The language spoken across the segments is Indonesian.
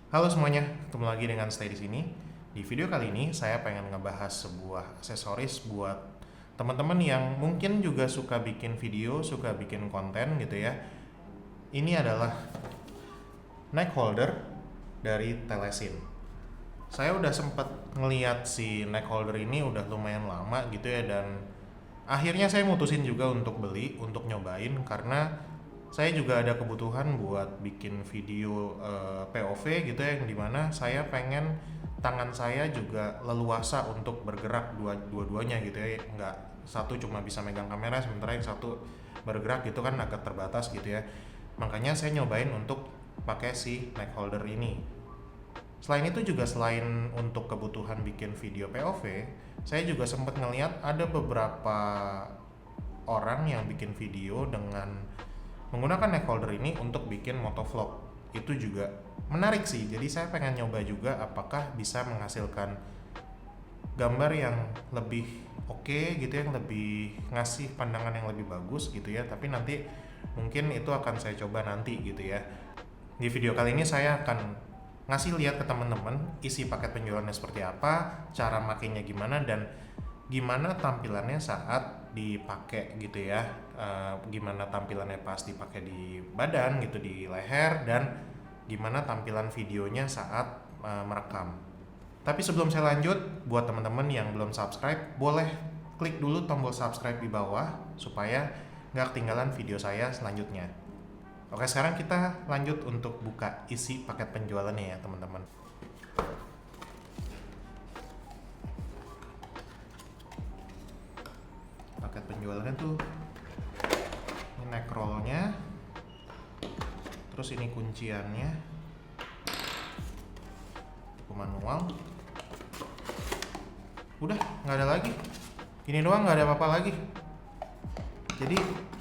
Halo semuanya, ketemu lagi dengan Stay di sini. Di video kali ini saya pengen ngebahas sebuah aksesoris buat teman-teman yang mungkin juga suka bikin video, suka bikin konten gitu ya. Ini adalah neck holder dari Telesin. Saya udah sempet ngeliat si neck holder ini udah lumayan lama gitu ya, dan akhirnya saya mutusin juga untuk beli, untuk nyobain karena saya juga ada kebutuhan buat bikin video POV gitu ya, yang dimana saya pengen tangan saya juga leluasa untuk bergerak dua-duanya gitu ya, nggak satu cuma bisa megang kamera sementara yang satu bergerak gitu kan agak terbatas gitu ya. Makanya saya nyobain untuk pakai si neck holder ini. Selain itu juga, selain untuk kebutuhan bikin video POV, saya juga sempat ngeliat ada beberapa orang yang bikin video dengan menggunakan neck holder ini untuk bikin motovlog. Itu juga menarik sih, jadi saya pengen nyoba juga apakah bisa menghasilkan gambar yang lebih oke gitu, yang lebih ngasih pandangan yang lebih bagus gitu ya. Tapi nanti mungkin itu akan saya coba nanti gitu ya. Di video kali ini saya akan ngasih lihat ke teman-teman isi paket penjualannya seperti apa, cara makainya gimana, dan gimana tampilannya saat dipakai gitu ya. Gimana tampilannya pas dipakai di badan gitu, di leher, dan gimana tampilan videonya saat merekam. Tapi sebelum saya lanjut, buat teman-teman yang belum subscribe, boleh klik dulu tombol subscribe di bawah supaya nggak ketinggalan video saya selanjutnya. Oke, sekarang kita lanjut untuk buka isi paket penjualannya ya teman-teman. Paket penjualannya tuh ini neck rollnya, terus ini kunciannya, buku manual. Udah, nggak ada lagi. Ini doang, nggak ada apa-apa lagi. Jadi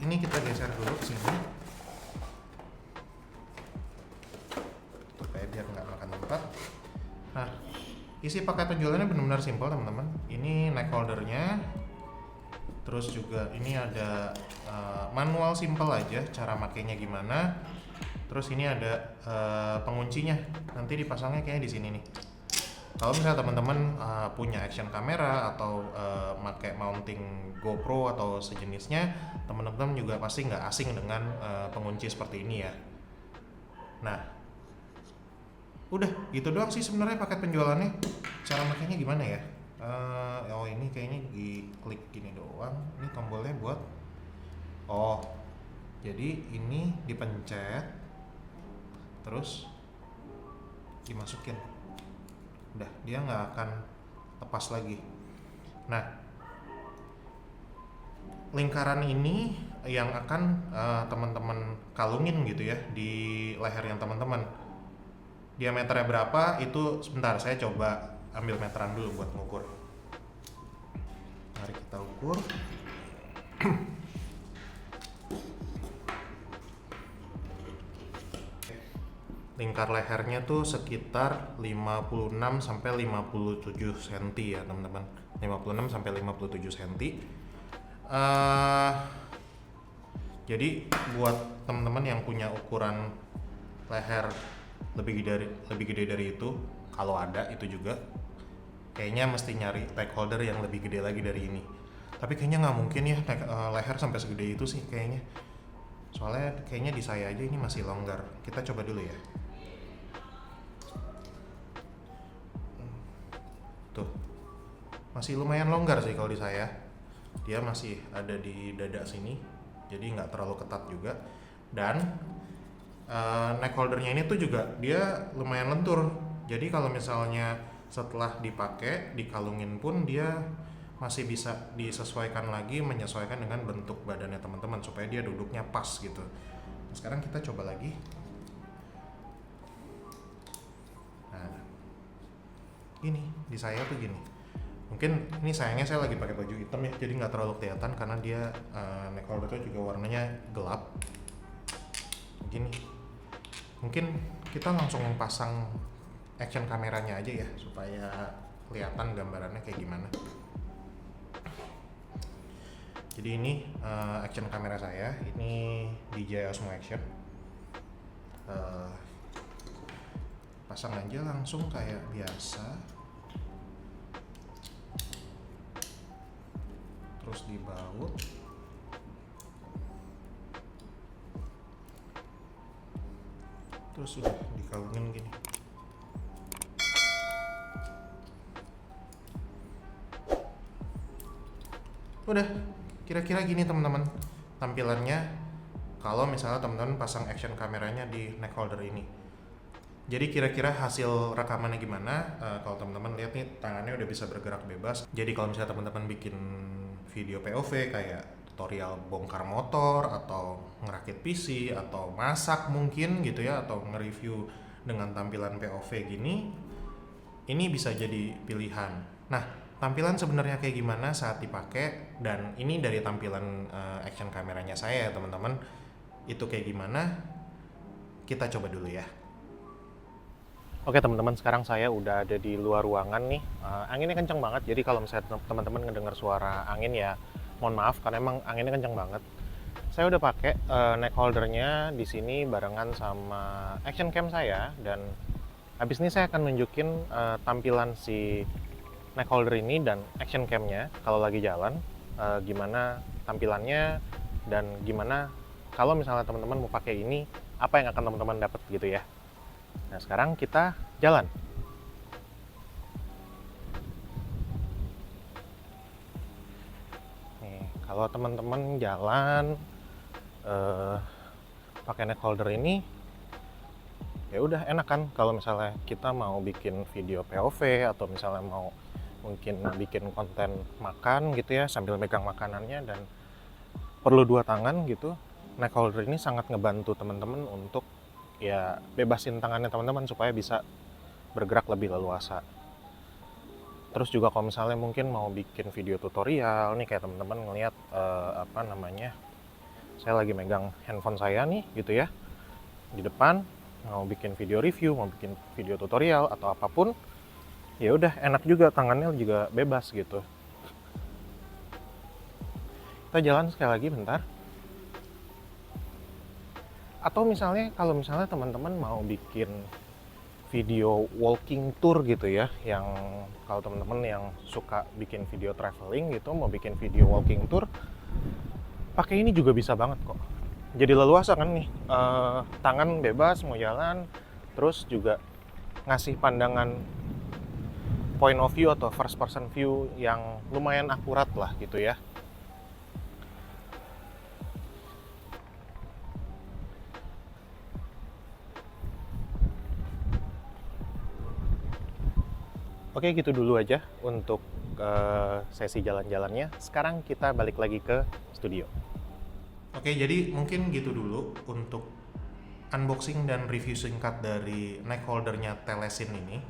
ini kita geser dulu ke sini supaya biar nggak makan tempat. Nah, isi paket penjualannya benar-benar simpel teman-teman. Ini neck holdernya, terus juga ini ada manual simple aja cara makainya gimana. Terus ini ada penguncinya, nanti dipasangnya kayaknya di sini nih. Kalau misalnya teman-teman punya action kamera atau pakai mounting GoPro atau sejenisnya, teman-teman juga pasti nggak asing dengan pengunci seperti ini ya. Nah, udah gitu doang sih sebenarnya paket penjualannya. Cara makainya gimana ya? Oh ini kayaknya diklik gini doang. Ini tombolnya buat, oh jadi ini dipencet terus dimasukin. Udah, dia nggak akan lepas lagi. Nah, lingkaran ini yang akan teman-teman kalungin gitu ya di leher yang teman-teman. Diameternya berapa itu sebentar, saya coba ambil meteran dulu buat ngukur. Mari kita ukur. Lingkar lehernya tuh sekitar 56 sampai 57 cm ya teman-teman. 56 sampai 57 cm. Jadi buat teman-teman yang punya ukuran leher lebih gede dari itu, kalau ada itu juga, kayaknya mesti nyari neck holder yang lebih gede lagi dari ini. Tapi kayaknya nggak mungkin ya leher sampai segede itu sih kayaknya. Soalnya kayaknya di saya aja ini masih longgar. Kita coba dulu ya. Tuh, masih lumayan longgar sih kalau di saya. Dia masih ada di dada sini, jadi nggak terlalu ketat juga. Dan neck holdernya ini tuh juga dia lumayan lentur. Jadi kalau misalnya setelah dipakai, dikalungin pun dia masih bisa disesuaikan lagi, menyesuaikan dengan bentuk badannya teman-teman supaya dia duduknya pas gitu. Nah, sekarang kita coba lagi. Nah, ini di saya tuh gini. Mungkin ini sayangnya saya lagi pakai baju hitam ya, jadi nggak terlalu kelihatan karena dia neck holdernya juga warnanya gelap. Gini. Mungkin kita langsung pasang action kameranya aja ya supaya kelihatan gambarannya kayak gimana. Jadi ini action kamera saya, ini DJI Osmo Action. pasang aja langsung kayak biasa, terus dibaut, terus udah dikalungin gini. Udah, kira-kira gini teman-teman tampilannya kalau misalnya teman-teman pasang action kameranya di neck holder ini. Jadi kira-kira hasil rekamannya gimana? Kalau teman-teman lihat nih, tangannya udah bisa bergerak bebas. Jadi kalau misalnya teman-teman bikin video POV kayak tutorial bongkar motor atau ngerakit PC atau masak mungkin gitu ya, atau nge-review dengan tampilan POV gini, ini bisa jadi pilihan. Nah, tampilan sebenarnya kayak gimana saat dipakai, dan ini dari tampilan action kameranya saya ya teman-teman, itu kayak gimana, kita coba dulu ya. Oke teman-teman, sekarang saya udah ada di luar ruangan nih. Anginnya kenceng banget, jadi kalau misalnya teman-teman ngedengar suara angin ya mohon maaf karena emang anginnya kenceng banget. Saya udah pakai neck holdernya di sini barengan sama action cam saya, dan habis ini saya akan nunjukin tampilan si neck holder ini dan action camnya kalau lagi jalan, gimana tampilannya dan gimana kalau misalnya teman-teman mau pakai ini, apa yang akan teman-teman dapat gitu ya. Nah sekarang kita jalan. Nih, kalau teman-teman jalan pakai neck holder ini, ya udah enak kan. Kalau misalnya kita mau bikin video POV atau misalnya mau mungkin bikin konten makan gitu ya sambil megang makanannya dan perlu dua tangan gitu, neck holder ini sangat ngebantu teman-teman untuk ya bebasin tangannya teman-teman supaya bisa bergerak lebih leluasa. Terus juga kalau misalnya mungkin mau bikin video tutorial nih, kayak teman-teman ngelihat saya lagi megang handphone saya nih gitu ya di depan, mau bikin video review, mau bikin video tutorial atau apapun, ya udah enak juga, tangannya juga bebas gitu. Kita jalan sekali lagi bentar. Atau misalnya kalau misalnya teman-teman mau bikin video walking tour gitu ya, yang kalau teman-teman yang suka bikin video traveling gitu, mau bikin video walking tour, pakai ini juga bisa banget kok. Jadi leluasa kan nih, tangan bebas mau jalan, terus juga ngasih pandangan point of view atau first person view yang lumayan akurat lah gitu ya. Oke, gitu dulu aja untuk sesi jalan-jalannya. Sekarang kita balik lagi ke studio. Oke, jadi mungkin gitu dulu untuk unboxing dan review singkat dari neck holdernya Telesin ini.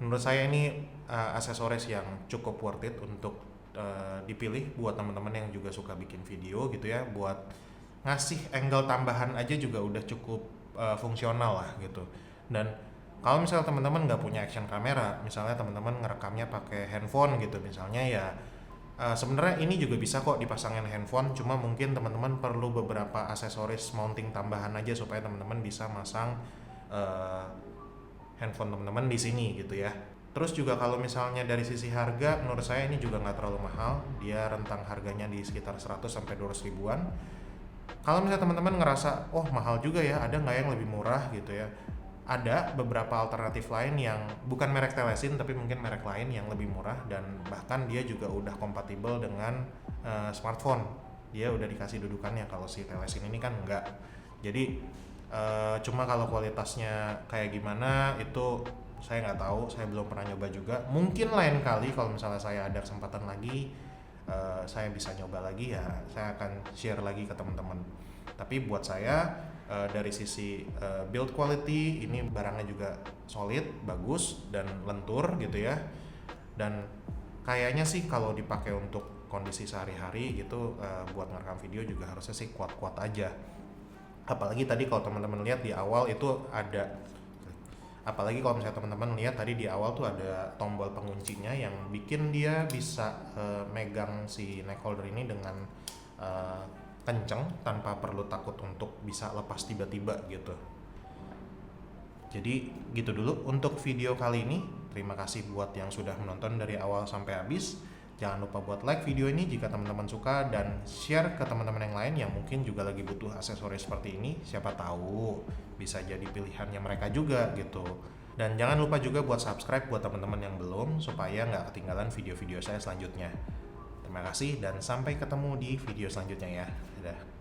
Menurut saya ini aksesoris yang cukup worth it untuk dipilih buat teman-teman yang juga suka bikin video gitu ya. Buat ngasih angle tambahan aja juga udah cukup fungsional lah gitu. Dan kalau misalnya teman-teman nggak punya action kamera, misalnya teman-teman ngerekamnya pakai handphone gitu misalnya ya, sebenarnya ini juga bisa kok dipasangin handphone, cuma mungkin teman-teman perlu beberapa aksesoris mounting tambahan aja supaya teman-teman bisa masang handphone teman-teman di sini gitu ya. Terus juga kalau misalnya dari sisi harga, menurut saya ini juga nggak terlalu mahal, dia rentang harganya di sekitar 100 sampai 200 ribuan. Kalau misalnya teman-teman ngerasa, oh mahal juga ya, ada nggak yang lebih murah gitu ya, ada beberapa alternatif lain yang bukan merek Telesin tapi mungkin merek lain yang lebih murah, dan bahkan dia juga udah kompatibel dengan smartphone. Dia udah dikasih dudukannya, kalau si Telesin ini kan enggak. Jadi cuma kalau kualitasnya kayak gimana itu saya nggak tahu, saya belum pernah nyoba juga. Mungkin lain kali kalau misalnya saya ada kesempatan lagi, saya bisa nyoba lagi ya, saya akan share lagi ke teman-teman. Tapi buat saya dari sisi build quality ini barangnya juga solid, bagus dan lentur gitu ya. Dan kayaknya sih kalau dipakai untuk kondisi sehari-hari gitu, buat ngerekam video juga harusnya sih kuat-kuat aja. Apalagi tadi kalau teman-teman lihat di awal itu ada, apalagi kalau misalnya teman-teman lihat tadi di awal tuh ada tombol penguncinya yang bikin dia bisa megang si neck holder ini dengan kenceng tanpa perlu takut untuk bisa lepas tiba-tiba gitu. Jadi gitu dulu untuk video kali ini. Terima kasih buat yang sudah menonton dari awal sampai habis. Jangan lupa buat like video ini jika teman-teman suka, dan share ke teman-teman yang lain yang mungkin juga lagi butuh aksesoris seperti ini. Siapa tahu bisa jadi pilihannya mereka juga gitu. Dan jangan lupa juga buat subscribe buat teman-teman yang belum, supaya nggak ketinggalan video-video saya selanjutnya. Terima kasih dan sampai ketemu di video selanjutnya ya. Dadah.